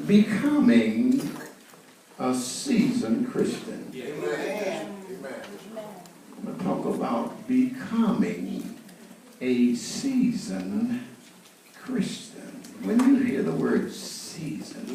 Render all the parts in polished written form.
becoming a seasoned Christian. Amen. I'm going to talk about becoming a seasoned Christian. When you hear the word seasoned,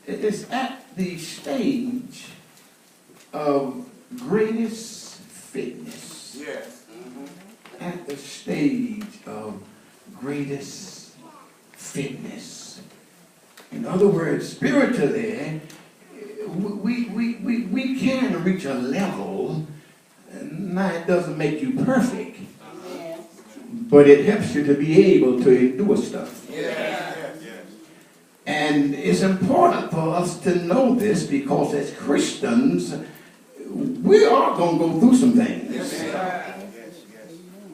it's at the stage of greatest fitness. Yes. At the stage of greatest fitness. In other words, spiritually, we can reach a level. Now, it doesn't make you perfect, but it helps you to be able to endure stuff. And it's important for us to know this, because as Christians, we are going to go through some things.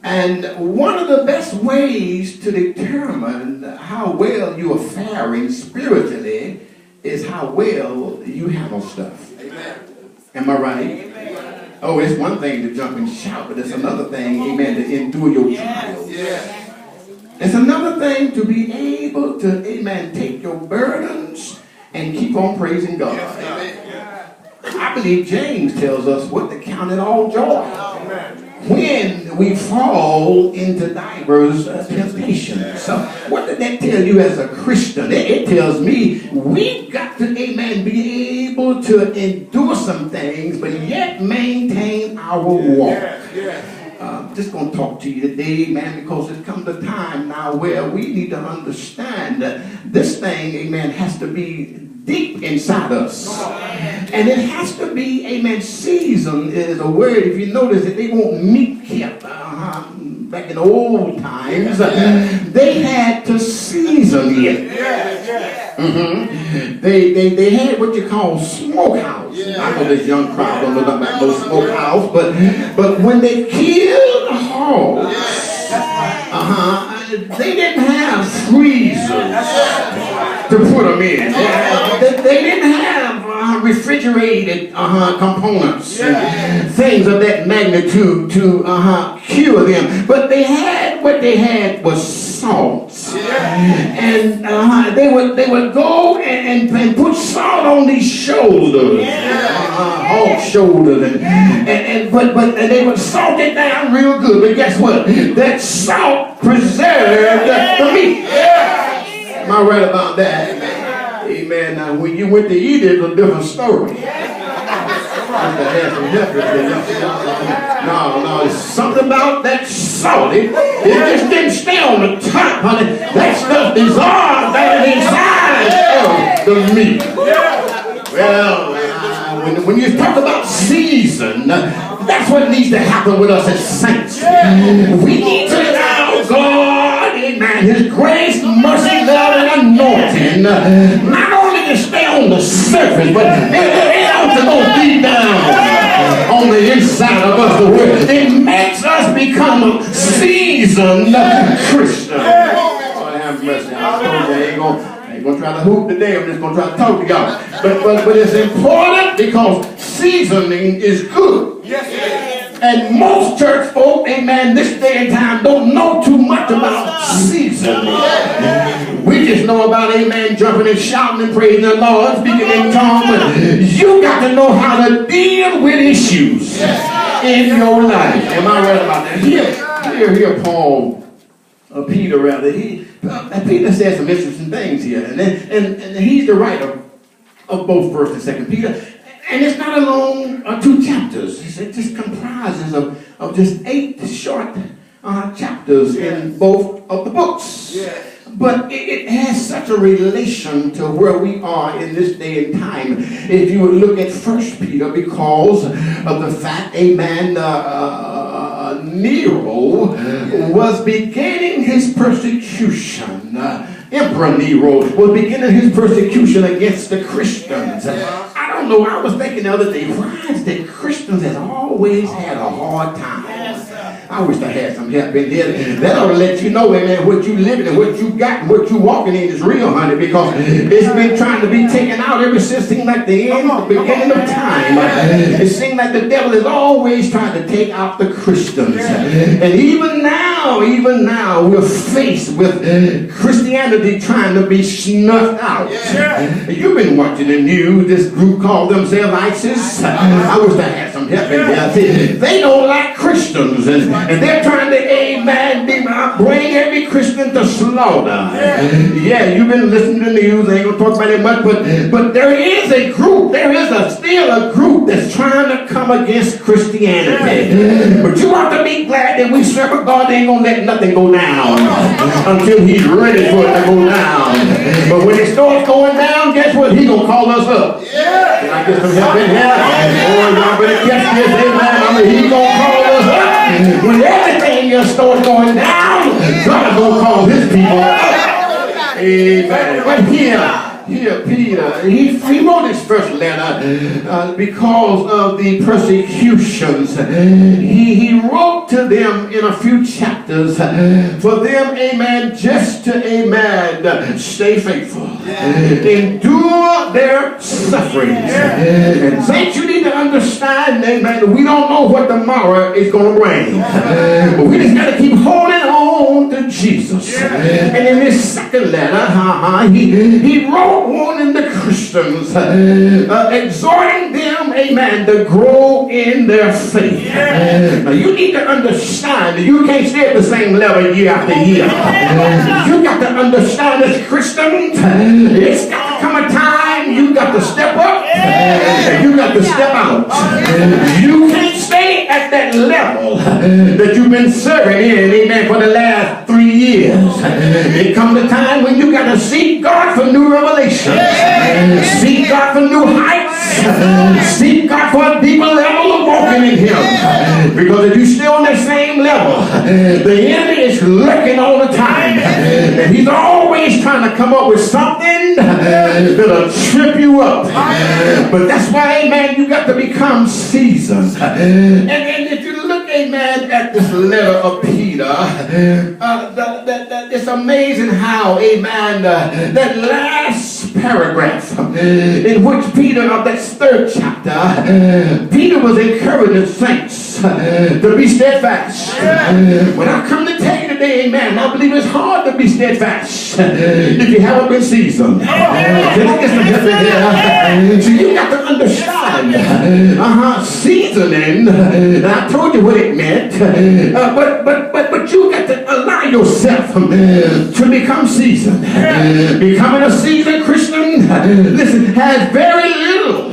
And one of the best ways to determine how well you are faring spiritually is how well you handle stuff. Am I right? Amen. Oh, it's one thing to jump and shout, but it's another thing, amen, to endure your trials. It's another thing to be able to, amen, take your burdens and keep on praising God. I believe James tells us what to count it all joy when we fall into diverse temptations. So what did that tell you as a Christian? It tells me we've got to, amen, be able to endure some things, but yet maintain our walk. Just going to talk to you today, man, because it's come the time now where we need to understand that this thing, amen, has to be deep inside us. And it has to be, amen, seasoned is a word. If you notice that they want meat kept back in the old times, they had to season it. They had what you call smokehouse. I know this young crowd don't know nothing about no smokehouse, but when they killed hogs, they didn't have freezers to put them in. They didn't have refrigerated components and things of that magnitude to cure them. But what they had was salt. And they would go and put salt on these shoulders, hog shoulders, and they would salt it down real good. But guess what? That salt preserved the meat. Am I right about that? Amen. Now, when you went to eat it, it's a different story. No, it's something about that salt. It just didn't stay on the top, honey. That stuff dissolved down inside of the meat. Well, when you talk about season, that's what needs to happen with us as saints. We need to allow God, amen, His grace, mercy, love, and anointing not only to stay on the surface, but it ought to go deep down on the inside of us. It makes us become a seasoned Christian. Lord have mercy. I ain't gonna try to hoop today. I'm just gonna try to talk to y'all. But it's important because seasoning is good. And most church folk, amen, this day and time don't know too much about seasoning. We just know about, amen, jumping and shouting and praising the Lord, speaking in tongues. But you got to know how to deal with issues in your life. Am I right about that? Here, Paul, Peter rather. Peter says some interesting things here, and he's the writer of both 1st and 2nd Peter. And it's not alone 2 chapters. It just comprises of just 8 short chapters in both of the books. But it has such a relation to where we are in this day and time. If you would look at 1 Peter, because of the fact, amen, Nero was beginning his persecution. Emperor Nero was beginning his persecution against the Christians. I don't know, I was thinking the other day, why is that Christians have always had a hard time I wish I had some help in here. That ought to let you know, amen, what you living and what you got and what you walking in is real, honey, because it's been trying to be taken out ever since it seemed like the beginning of time. It seems like the devil is always trying to take out the Christians. And even now, we're faced with Christianity trying to be snuffed out. You've been watching the news. This group called themselves ISIS. I wish I had some help in there. They don't like Christians, and they're trying to, amen, bring every Christian to slaughter. Yeah, you've been listening to the news. I ain't gonna talk about it much, but there is a group. There is still a group that's trying to come against Christianity. But you ought to be glad that we serve a God that ain't gonna let nothing go down until He's ready for it to go down. But when it starts going down, guess what? He gonna call us up. Can I get some help in here? Oh, y'all better catch this, amen. He gonna call us up. When everything just starts going down, God gonna call His people up. Amen. But here, Peter, he wrote his first letter because of the persecutions. He wrote to them in a few chapters for them, amen, just to, amen, stay faithful. Endure their sufferings. And saints, you need to understand, amen, we don't know what tomorrow is going to bring. But we just got to keep holding on to Jesus. And in this second letter, he wrote warning the Christians, exhorting them, amen, to grow in their faith. Now you need to understand that you can't stay at the same level year after year. You got to understand as Christians, it's got to come a time you got to step up and you got to step out. You can't stay at that level that you've been serving in, amen, for the last 3 years. It comes a time when you got to seek God for new revelation. Seek God for new heights. Seek God for a deeper level of walking in Him. Because if you stay on that same level, the enemy is lurking all the time. And he's always trying to come up with something that'll trip you up. But that's why, amen, you got to become seasoned. And if you look, amen, at this letter of Peter, it's amazing how, amen, that last paragraph in which Peter, of that third chapter, Peter was encouraging the saints to be steadfast. When I come to tell you today, amen, I believe it's hard to be steadfast if you haven't been seasoned. Can I get some help in here? So you got to understand seasoning. I told you what it meant, but you got to allow yourself to become seasoned. Becoming a seasoned Christian, listen, has very little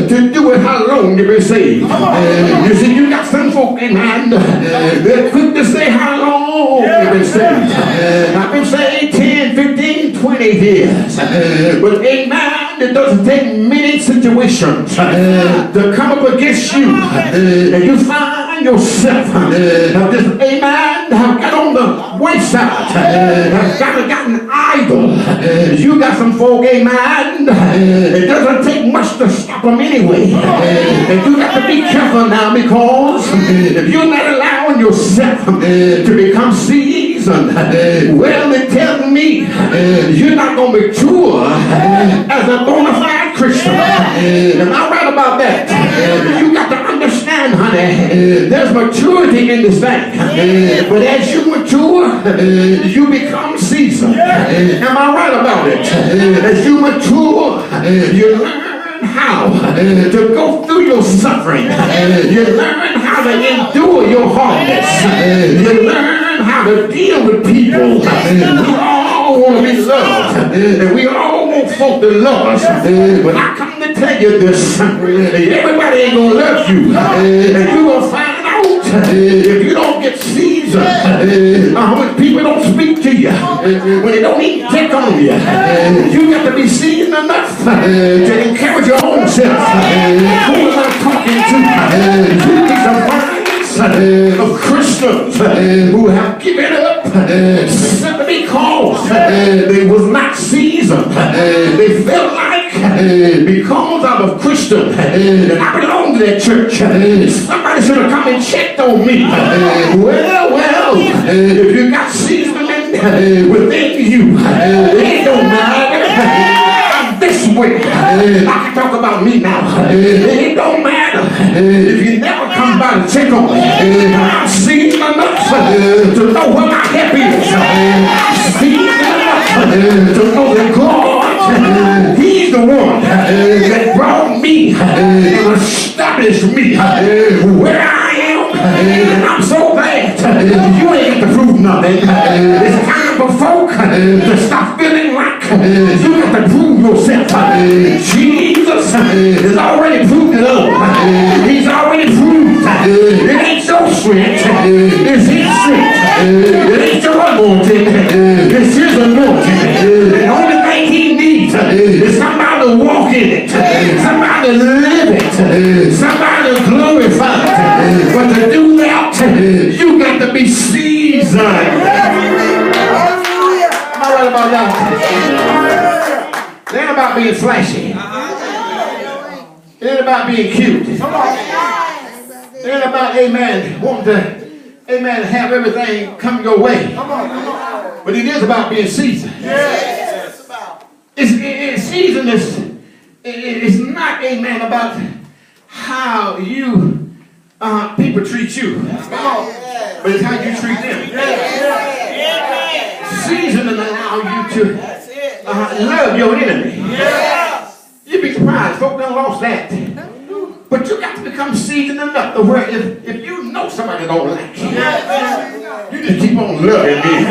to do with how long you've been saved. You see, you got some folk, amen, they're quick to say how long you've been saved. I've been saved 10, 15, 20 years. But amen, it doesn't take many situations to come up against you. And you find yourself, this, amen, have got on the wayside, have gotten idle. You got some folk, amen, it doesn't take much to stop them anyway. And you got to be careful now, because if you're not allowing yourself to become seasoned, well, it tells me you're not going to mature as a bona fide Christian. Am I right about that? You got to understand, honey, there's maturity in this thing. But as you mature, you become seasoned. Am I right about it? As you mature, you learn how to go through your suffering. You learn how to endure your hardness. You learn how to deal with people. We all want to be loved, and we all want folk to love us. But I come to tell you this, everybody ain't gonna love you, and you're gonna find out if you don't get seasoned, when people don't speak to you, when they don't even pick on you, you got to be seasoned enough to encourage your own self. Who am I talking to? You need some friends of Christians who have given up simply because they was not seasoned. They felt like because I'm a Christian, system, and I belong to that church. Somebody should have come and checked on me. Well, if you got seasoning within you, it don't matter. I'm this way. I can talk about me now. It don't matter if you never come by to check on me. I'm seasoned enough to know where my help is. I'm seasoned enough to know that God, He's the one that brought me and established me where I am. And I'm so glad you ain't got to prove nothing. It's time for folk to stop feeling like you got to prove yourself. Jesus has already proved it all. He's already proved it ain't your strength, it's His strength. It ain't your anointing, it's His anointing. The only thing He needs is somebody to walk in it, somebody to live it, somebody to glorify it. But to do that, you got to be seasoned. Am I right about that? It ain't about being flashy. It ain't about being cute. It ain't about, amen, wanting to, amen, have everything come your way. But it is about being seasoned. Season is not, amen, about how you people treat you, but it's how you treat them. Seasoning allow you to love your enemy. You'd be surprised, folk done lost that. But you got to become seasoned enough to where if you know somebody don't like you, you just keep on loving me.